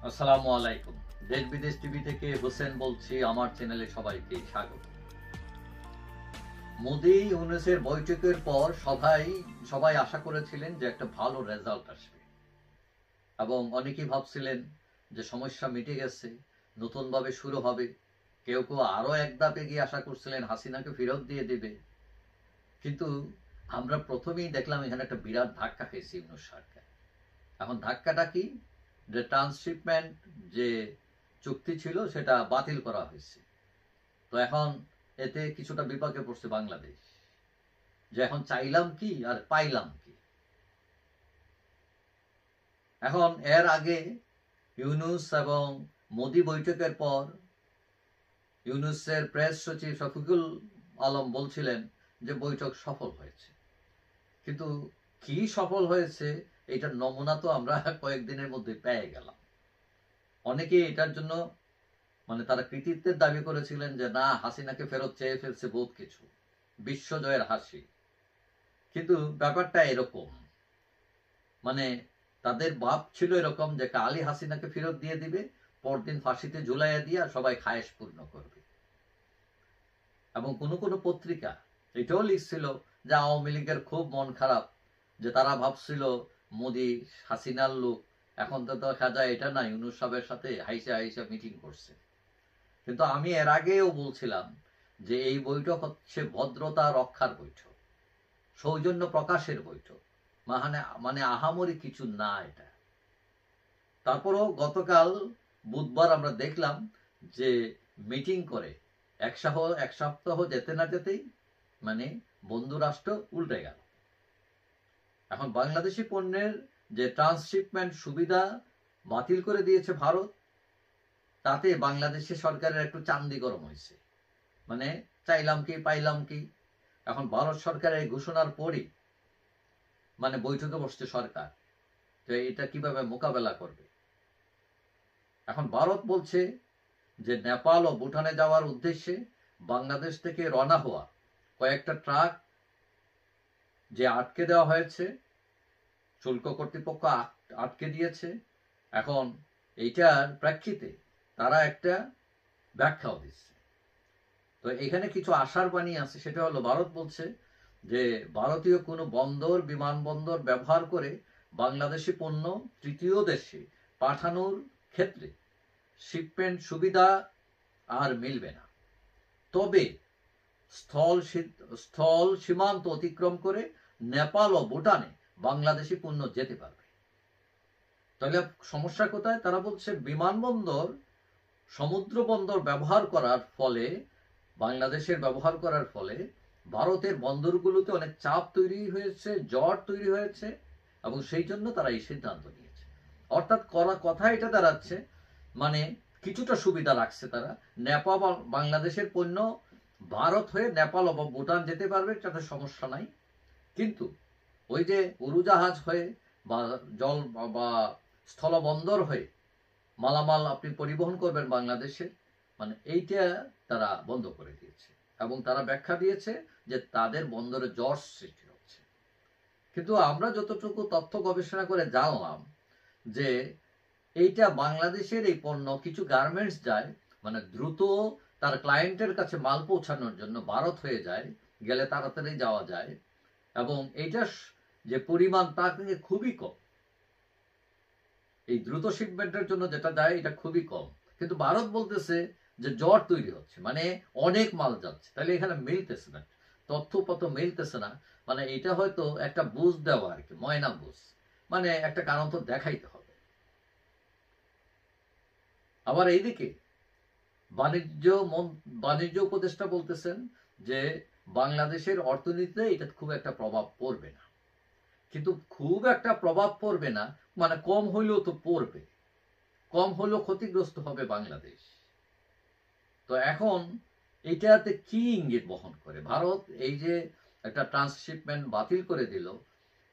আসসালামু আলাইকুম। দেশ বিদেশ টিভি থেকে হোসেন বলছি। আমার চ্যানেলে সবাইকে স্বাগত। মোদি ইউনূসের বৈঠকের পর সবাই আশা করেছিলেন যে একটা ভালো রেজাল্ট আসবে এবং অনেকেই ভাবছিলেন যে সমস্যা মিটে গেছে, নতুনভাবে শুরু হবে। কেউ কেউ আরো এক ধাপ এগিয়ে আশা করছিলেন হাসিনাকে ফেরত দিয়ে দেবে। কিন্তু আমরা প্রথমেই দেখলাম এখানে একটা বিরাট ধাক্কা খেয়েছে ইউনূস সরকার। এখন ধাক্কাটা কি? যে ট্রান্সশিপমেন্ট যে চুক্তি ছিল সেটা বাতিল করা হয়েছে। তো এখন এতে কিছুটা বিপাকে পড়ছে বাংলাদেশ, যে এখন চাইলাম কি আর পাইলাম কি। এখন এর আগে ইউনূস এবং মোদি বৈঠকের পর ইউনূসের প্রেস সচিব শফিকুল আলম বলছিলেন যে বৈঠক সফল হয়েছে। কিন্তু কি সফল হয়েছে এটার নমুনা তো আমরা কয়েকদিনের মধ্যে পেয়ে গেলাম। অনেকে এটার জন্য তারা কৃতিত্বের দাবি করেছিলেন যে না, হাসিনাকে ফেরত চেয়ে ফেলছে বহুত কিছু, বিশ্বজয়ের হাসি। কিন্তু ব্যাপারটা এরকম, মানে তাদের ভাব ছিল এরকম যে কালই হাসিনাকে ফেরত দিয়ে দিবে, পরদিন ফাঁসিতে ঝুলাইয়া দিয়া সবাই খায়েশ পূর্ণ করবে। এবং কোনো কোনো পত্রিকা এটাও লিখছিল যে আওয়ামী লীগের খুব মন খারাপ, যে তারা ভাবছিল মোদি হাসিনার লোক, এখন তো দেখা যায় এটা না, ইউনূস সাহেবের সাথে হাইসা হাইসা মিটিং করছে। কিন্তু আমি এর আগেও বলছিলাম যে এই বৈঠক হচ্ছে ভদ্রতা রক্ষার বৈঠক, সৌজন্য প্রকাশের বৈঠক, মানে আহামরি কিছু না এটা। তারপরও গতকাল বুধবার আমরা দেখলাম যে মিটিং করে এক সপ্তাহ যেতে না যেতেই বন্ধু রাষ্ট্র উল্টে গেল। এখন বাংলাদেশি পণ্যের যে ট্রান্সশিপমেন্ট সুবিধা বাতিল করে দিয়েছে ভারত, তাতে বাংলাদেশের সরকারের একটু চান্দি গরম হয়েছে। চাইলাম কি পাইলাম কি। এখন ভারত সরকারের এই ঘোষণার পরই বৈঠকে বসছে সরকার, যে এটা কিভাবে মোকাবেলা করবে। এখন ভারত বলছে যে নেপাল ও ভুটানে যাওয়ার উদ্দেশ্যে বাংলাদেশ থেকে রওনা হওয়া কয়েকটা ট্রাক যে আটকে দেওয়া হয়েছে, শুল্ক কর্তৃপক্ষ আটকে দিয়েছে। এখন এইটার প্রেক্ষিতে তারা একটা ব্যাখ্যাও দিচ্ছে। তো এখানে কিছু আশার বাণী আছে, সেটা হলো ভারত বলছে যে ভারতীয় কোনো বন্দর বিমানবন্দর ব্যবহার করে বাংলাদেশি পণ্য তৃতীয় দেশে পাঠানোর ক্ষেত্রে শিপমেন্ট সুবিধা আর মিলবে না। তবে স্থল সীমান্ত অতিক্রম করে নেপাল ও ভুটানে বাংলাদেশি পণ্য যেতে পারবে। তাহলে সমস্যা কোথায়? তারা বলছে বিমানবন্দর সমুদ্র বন্দর ব্যবহার করার ফলে, বাংলাদেশের ব্যবহার করার ফলে ভারতের বন্দরগুলোতে অনেক চাপ তৈরি হয়েছে, জট তৈরি হয়েছে, এবং সেই জন্য তারা এই সিদ্ধান্ত নিয়েছে। অর্থাৎ কথা এটা দাঁড়াচ্ছে, কিছুটা সুবিধা রাখছে তারা। নেপাল বাংলাদেশের পণ্য ভারত হয়ে নেপাল বা ভুটান যেতে পারবে, তাতে সমস্যা নাই। কিন্তু ওই যে উড়োজাহাজ হয়ে বা জল বা স্থলবন্দর হয়ে মালামাল আপনি পরিবহন করবেন বাংলাদেশে, এইটা তারা বন্ধ করে দিয়েছে। এবং তারা ব্যাখ্যা দিয়েছে যে তাদের বন্দরে জট সৃষ্টি হচ্ছে। কিন্তু আমরা যতটুকু তথ্য গবেষণা করে জানলাম যে এইটা বাংলাদেশের এই পণ্য কিছু গার্মেন্টস যায়, দ্রুত তার ক্লায়েন্টের কাছে মাল পৌঁছানোর জন্য ভারত হয়ে যায়, গেলে তাড়াতাড়ি যাওয়া যায়, এবং এইটার যে পরিমাণ তা কিন্তু খুবই কম। এই দ্রুত শিপমেন্টের জন্য যেটা যায় এটা খুবই কম। কিন্তু ভারত বলতেছে যে জট তৈরি হচ্ছে, অনেক মাল যাচ্ছে। তাহলে এখানে মিলতেছে না, তথ্যপত্র মিলতেছে না। এটা হয়তো একটা বুঝ দেওয়া আর কি, ময়না বুঝ, একটা কারণ তো দেখাইতে হবে। আবার এইদিকে বাণিজ্য উপদেষ্টা বলতেছেন যে বাংলাদেশের অর্থনীতিতে এটা খুব একটা প্রভাব পড়বে না। কিন্তু খুব একটা প্রভাব পড়বে না, কম হইলেও তো পড়বে, কম হলেও ক্ষতিগ্রস্ত হবে বাংলাদেশ। তো এখন এইটাতে কি ইঙ্গিত বহন করে ভারত? এই যে একটা ট্রান্সশিপমেন্ট বাতিল করে দিল,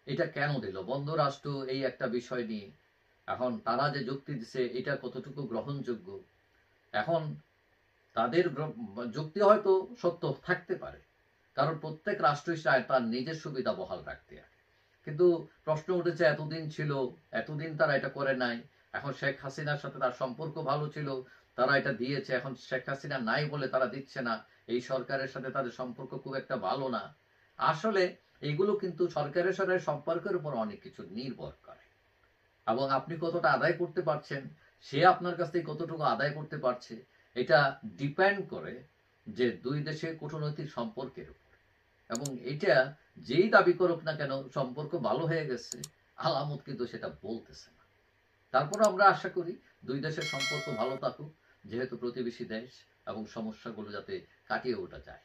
এটা কেন দিল? বন্ধু রাষ্ট্র এই একটা বিষয় নিয়ে এখন তারা যে যুক্তি দিছে এটা কতটুকু গ্রহণযোগ্য? এখন তাদের যুক্তি হয়তো সত্য থাকতে পারে, কারণ প্রত্যেক রাষ্ট্রই চায় তার নিজের সুবিধা বহাল রাখতে। কিন্তু প্রশ্ন উঠেছে, এতদিন ছিল, এতদিন তারা এটা করে নাই, এখন শেখ হাসিনার সাথে তার সম্পর্ক ভালো ছিল, তারা এটা দিয়েছে। এখন শেখ হাসিনা নাই বলে তারা দিচ্ছে না, এই সরকারের সাথে তাদের সম্পর্ক খুব একটা ভালো না। আসলে এগুলো কিন্তু সরকারের সাথে সম্পর্কের উপর অনেক কিছু নির্ভর করে, এবং আপনি কতটা আদায় করতে পারছেন, সে আপনার কাছ থেকে কতটুকু আদায় করতে পারছে, এটা ডিপেন্ড করে যে দুই দেশের কূটনৈতিক সম্পর্কের উপর। এবং এটা যেই দাবি করুক না কেন সম্পর্ক ভালো হয়ে গেছে, আলামত কিন্তু সেটা বলতেছে না। তারপর আমরা আশা করি দুই দেশের সম্পর্ক ভালো থাকুক, যেহেতু প্রতিবেশী দেশ, এবং সমস্যাগুলো যাতে কাটিয়ে ওঠা যায়।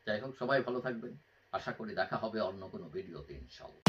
যাই হোক, সবাই ভালো থাকবেন। আশা করি দেখা হবে অন্য কোনো ভিডিওতে, ইনশাআল্লাহ।